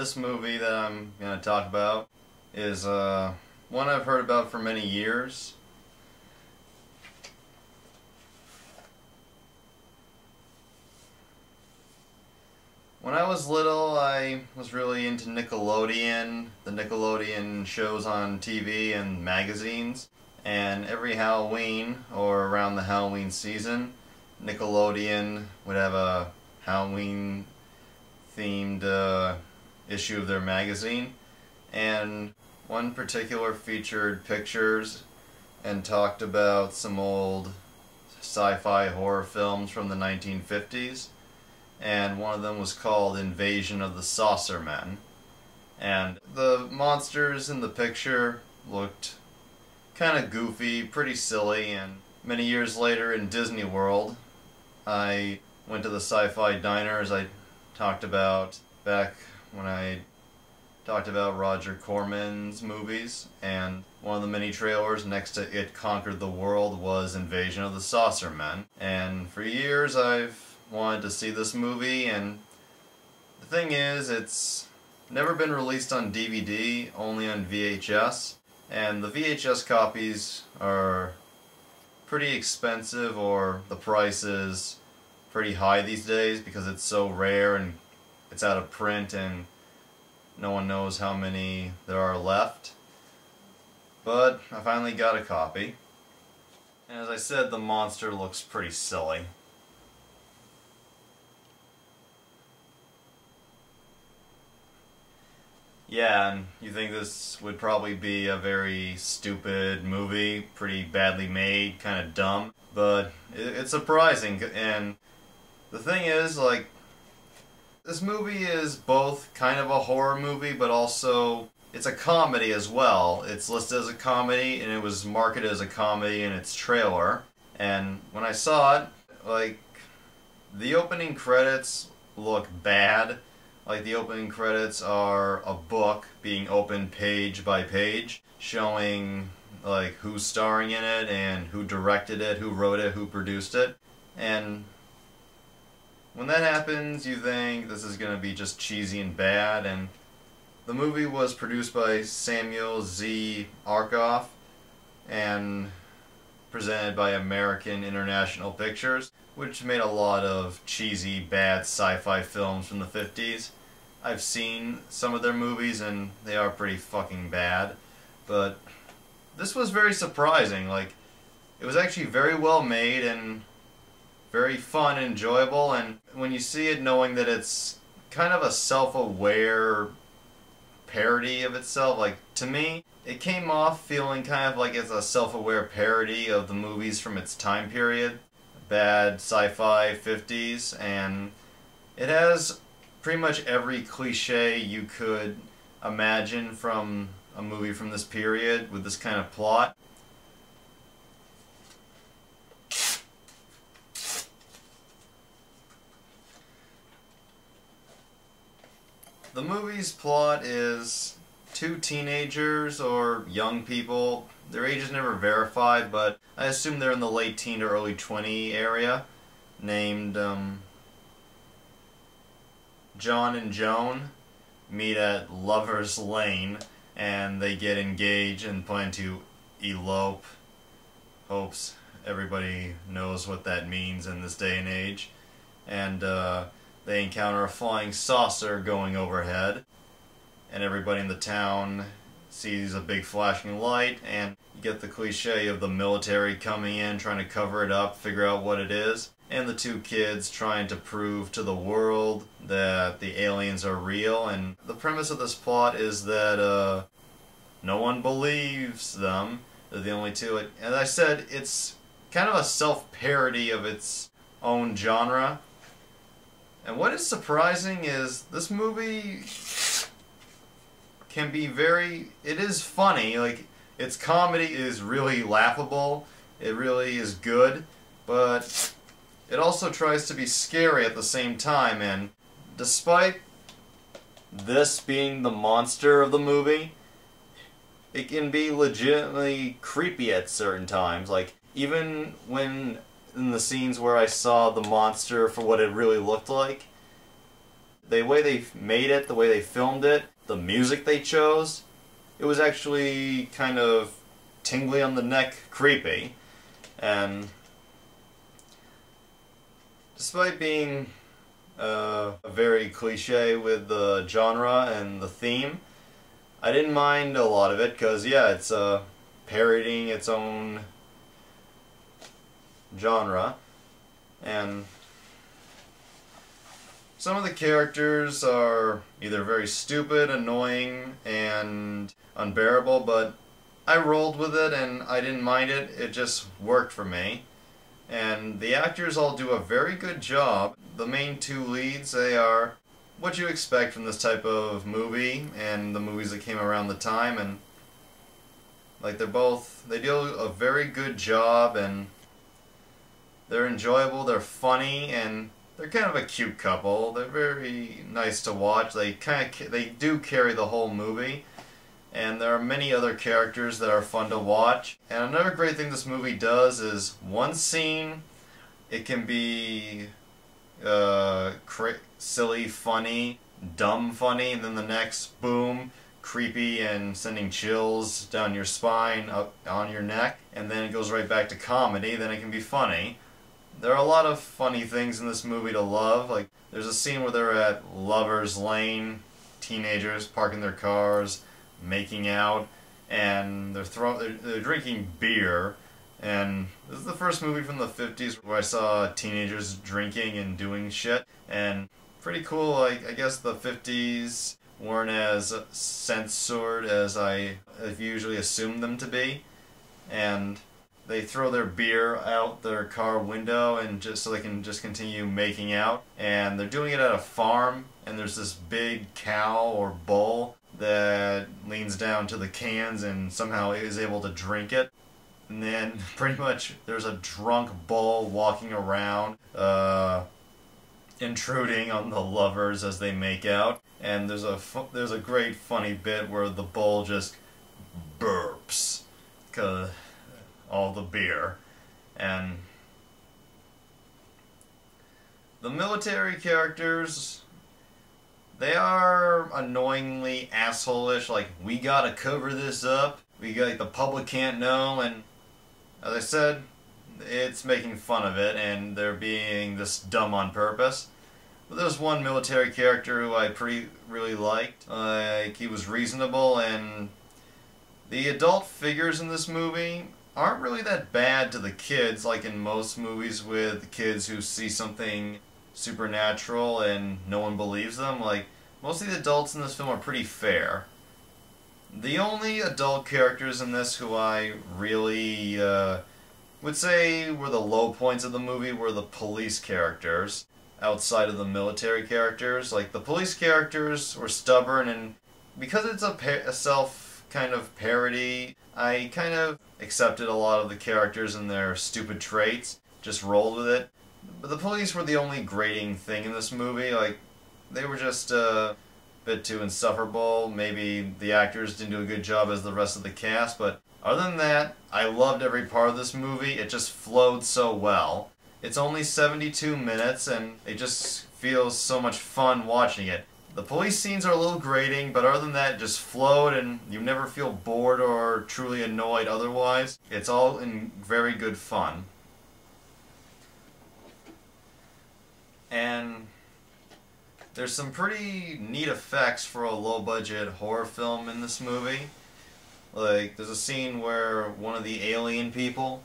This movie that I'm going to talk about is one I've heard about for many years. When I was little, I was really into Nickelodeon, the Nickelodeon shows on TV and magazines. And every Halloween, or around the Halloween season, Nickelodeon would have a Halloween themed issue of their magazine. And one particular featured pictures and talked about some old sci-fi horror films from the 1950s. And one of them was called Invasion of the Saucer Men. And the monsters in the picture looked kind of goofy, pretty silly, and many years later in Disney World, I went to the sci-fi diner as I talked about back when I talked about Roger Corman's movies, and one of the mini trailers next to It Conquered the World was Invasion of the Saucer Men. And for years I've wanted to see this movie, and the thing is, it's never been released on DVD, only on VHS, and the VHS copies are pretty expensive, or the price is pretty high these days because it's so rare and it's out of print and no one knows how many there are left. But I finally got a copy, and as I said, the monster looks pretty silly. Yeah, and you think this would probably be a very stupid movie, pretty badly made, kind of dumb, but it's surprising. And the thing is, like, this movie is both kind of a horror movie, but also it's a comedy as well. It's listed as a comedy, and it was marketed as a comedy in its trailer. And when I saw it, like, the opening credits look bad. Like, the opening credits are a book being opened page by page, showing, like, who's starring in it, and who directed it, who wrote it, who produced it. And when that happens, you think this is going to be just cheesy and bad, and the movie was produced by Samuel Z. Arkoff and presented by American International Pictures, which made a lot of cheesy, bad sci-fi films from the 50s. I've seen some of their movies and they are pretty fucking bad, but this was very surprising. Like, it was actually very well made and very fun and enjoyable, and when you see it knowing that it's kind of a self-aware parody of itself, like, to me, it came off feeling kind of like it's a self-aware parody of the movies from its time period, bad sci-fi 50s, and it has pretty much every cliche you could imagine from a movie from this period with this kind of plot. The movie's plot is two teenagers or young people. Their age is never verified, but I assume they're in the late teen to early 20 area, named John and Joan meet at Lover's Lane, and they get engaged and plan to elope. Hopes everybody knows what that means in this day and age. And they encounter a flying saucer going overhead, and everybody in the town sees a big flashing light, and you get the cliche of the military coming in, trying to cover it up, figure out what it is, and the two kids trying to prove to the world that the aliens are real. And the premise of this plot is that no one believes them. They're the only two. And as I said, it's kind of a self-parody of its own genre. And what is surprising is this movie can be it is funny. Like, its comedy is really laughable. It really is good. But it also tries to be scary at the same time, and despite this being the monster of the movie, it can be legitimately creepy at certain times. Like, even when in the scenes where I saw the monster for what it really looked like, The way they made it, the way they filmed it, the music they chose, it was actually kind of tingly on the neck, creepy. And despite being very cliche with the genre and the theme, I didn't mind a lot of it because, yeah, it's parodying its own genre. And some of the characters are either very stupid, annoying, and unbearable, but I rolled with it and I didn't mind it. It just worked for me. And the actors all do a very good job. The main two leads, they are what you expect from this type of movie and the movies that came around the time, and like they do a very good job, and they're enjoyable, they're funny, and they're kind of a cute couple. They're very nice to watch. They do carry the whole movie. And there are many other characters that are fun to watch. And another great thing this movie does is one scene, it can be silly, funny, dumb funny, and then the next, boom, creepy and sending chills down your spine, up on your neck, and then it goes right back to comedy, then it can be funny. There are a lot of funny things in this movie to love. Like, there's a scene where they're at Lover's Lane, teenagers parking their cars, making out, and they're drinking beer. And this is the first movie from the 50s where I saw teenagers drinking and doing shit. And pretty cool. I guess the 50s weren't as censored as I usually assumed them to be. And they throw their beer out their car window and just so they can just continue making out. And they're doing it at a farm, and there's this big cow or bull that leans down to the cans and somehow is able to drink it. And then pretty much there's a drunk bull walking around, intruding on the lovers as they make out. And there's a great funny bit where the bull just burps because all the beer. And the military characters, they are annoyingly asshole-ish, like, we gotta cover this up, the public can't know, and as I said, it's making fun of it, and they're being this dumb on purpose. But there's one military character who I really liked. Like, he was reasonable, and the adult figures in this movie aren't really that bad to the kids, like in most movies with kids who see something supernatural and no one believes them. Like, most of the adults in this film are pretty fair. The only adult characters in this who I really would say were the low points of the movie were the police characters, outside of the military characters. Like, the police characters were stubborn, and because it's a self kind of parody, I kind of accepted a lot of the characters and their stupid traits, just rolled with it. But the police were the only grating thing in this movie. Like, they were just a bit too insufferable. Maybe the actors didn't do a good job as the rest of the cast, but other than that, I loved every part of this movie. It just flowed so well. It's only 72 minutes, and it just feels so much fun watching it. The police scenes are a little grating, but other than that, it just flowed, and you never feel bored or truly annoyed otherwise. It's all in very good fun. And there's some pretty neat effects for a low-budget horror film in this movie. Like, there's a scene where one of the alien people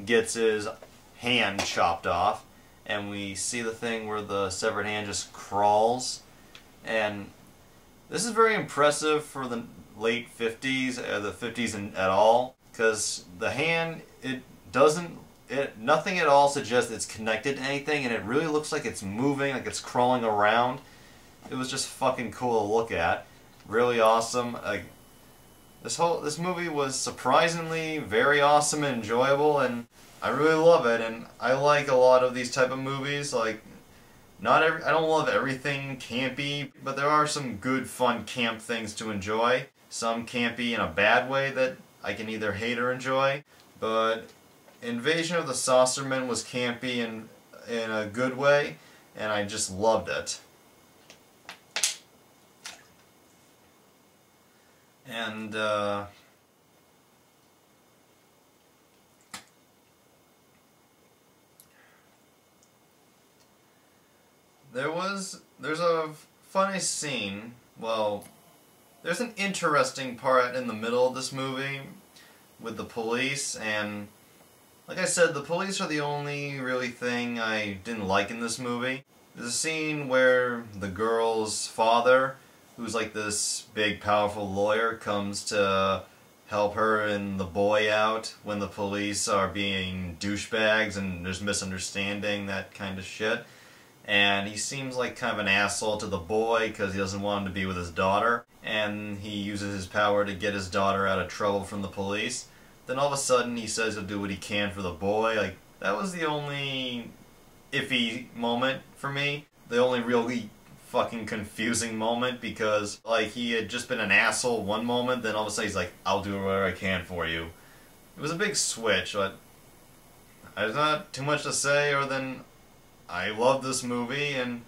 gets his hand chopped off, and we see the thing where the severed hand just crawls. And this is very impressive for the late 50s, the 50s at all, because the hand, nothing at all suggests it's connected to anything, and it really looks like it's moving, like it's crawling around. It was just fucking cool to look at. Really awesome. This movie was surprisingly very awesome and enjoyable, and I really love it. And I like a lot of these type of movies. Like, I don't love everything campy, but there are some good, fun camp things to enjoy. Some campy in a bad way that I can either hate or enjoy. But Invasion of the Saucermen was campy in a good way, and I just loved it. And there's a funny scene, well, there's an interesting part in the middle of this movie with the police, and like I said, the police are the only really thing I didn't like in this movie. There's a scene where the girl's father, who's like this big powerful lawyer, comes to help her and the boy out when the police are being douchebags and there's misunderstanding, that kind of shit. And he seems like kind of an asshole to the boy because he doesn't want him to be with his daughter, and he uses his power to get his daughter out of trouble from the police. Then all of a sudden he says he'll do what he can for the boy. Like, that was the only iffy moment for me. The only really fucking confusing moment, because like he had just been an asshole one moment, then all of a sudden he's like, I'll do whatever I can for you. It was a big switch, but there's not too much to say other than I love this movie, and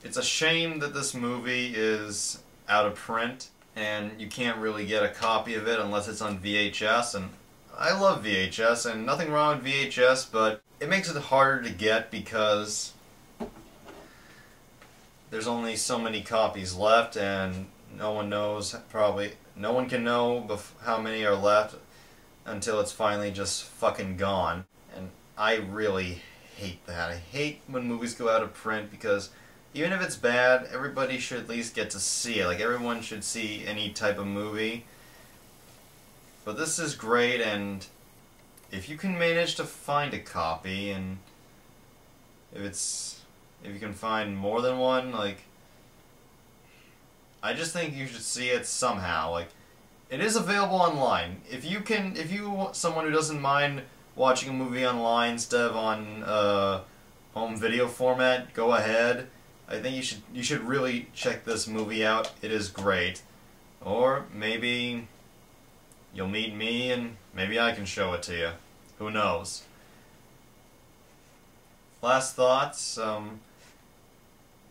it's a shame that this movie is out of print and you can't really get a copy of it unless it's on VHS, and I love VHS, and nothing wrong with VHS, but it makes it harder to get because there's only so many copies left, and no one knows, probably, no one can know how many are left until it's finally just fucking gone. And I really hate that. I hate when movies go out of print, because even if it's bad, everybody should at least get to see it. Like, everyone should see any type of movie. But this is great, and if you can manage to find a copy, and if you can find more than one, like, I just think you should see it somehow. Like, it is available online. If you someone who doesn't mind watching a movie online instead of on home video format, go ahead. I think you should really check this movie out. It is great. Or maybe you'll meet me and maybe I can show it to you. Who knows? Last thoughts.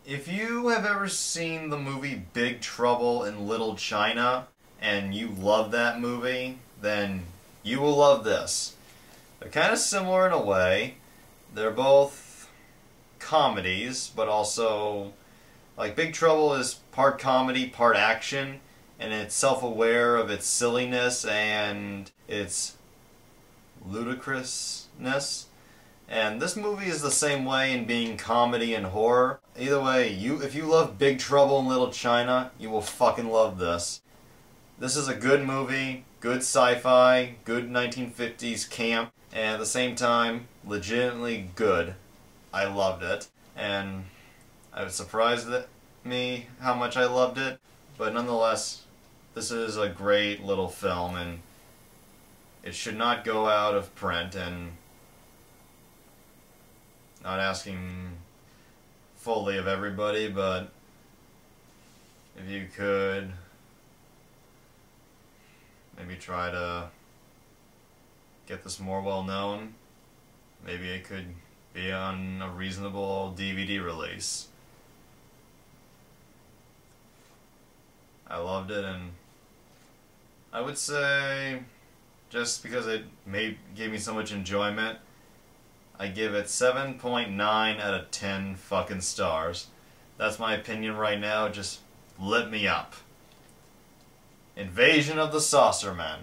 If you have ever seen the movie Big Trouble in Little China and you love that movie, then you will love this. They're kind of similar in a way. They're both comedies, but also, like, Big Trouble is part comedy, part action, and it's self-aware of its silliness and its ludicrousness. And this movie is the same way in being comedy and horror. Either way, if you love Big Trouble in Little China, you will fucking love this. This is a good movie, good sci-fi, good 1950s camp, and at the same time, legitimately good. I loved it, and it was surprised at me how much I loved it, but nonetheless, this is a great little film, and it should not go out of print, and not asking fully of everybody, but if you could maybe try to get this more well known, maybe it could be on a reasonable DVD release. I loved it, and I would say, just because it gave me so much enjoyment, I give it 7.9 out of 10 fucking stars. That's my opinion right now. Just lit me up. Invasion of the Saucer Men.